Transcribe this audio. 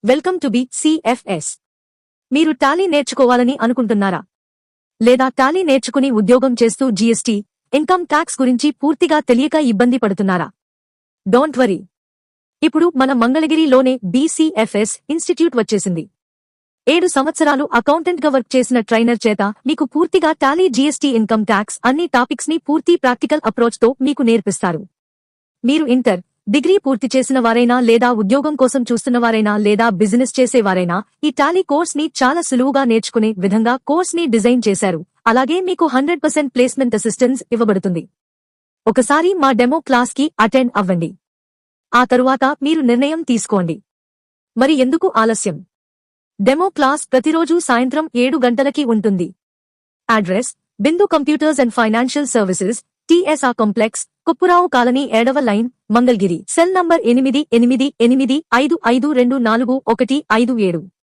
Welcome to BCFS. మీరు Tally నేర్చుకోవాలని అనుకుంటున్నారా? లేదా టాలీ నేర్చుకుని ఉద్యోగం చేస్తూ జీఎస్టీ, ఇన్కమ్ ట్యాక్స్ గురించి పూర్తిగా తెలియక ఇబ్బంది పడుతున్నారా? Don't worry. ఇప్పుడు మన మంగళగిరిలోనే BCFS ఇన్స్టిట్యూట్ వచ్చేసింది. 7 సంవత్సరాలు అకౌంటెంట్గా వర్క్ చేసిన ట్రైనర్ చేత మీకు పూర్తిగా టాలీ, జీఎస్టీ, ఇన్కమ్ ట్యాక్స్ అన్ని టాపిక్స్ ని పూర్తి ప్రాక్టికల్ అప్రోచ్ తో మీకు నేర్పిస్తారు. మీరు ఇంటర్, డిగ్రీ పూర్తి చేసిన వారైనా లేదా ఉద్యోగం కోసం చూస్తున్నవారైనా లేదా బిజినెస్ చేసేవారైనా ఈ టాలీ కోర్స్ ని చాలా సులువుగా నేర్చుకునే విధంగా కోర్స్ ని డిజైన్ చేశారు. అలాగే మీకు 100% ప్లేస్మెంట్ అసిస్టెన్స్ ఇవ్వబడుతుంది. ఒకసారి మా డెమో క్లాస్ కి అటెండ్ అవ్వండి. ఆ తరువాత మీరు నిర్ణయం తీసుకోండి. మరి ఎందుకు ఆలస్యం? డెమో క్లాస్ ప్రతిరోజు సాయంత్రం 7 గంటలకి ఉంటుంది. Address: Bindu computers and financial services, TSR complex, Kuppurao colony, 7వ లైన్, మంగళగిరి. Cell number 888855244157.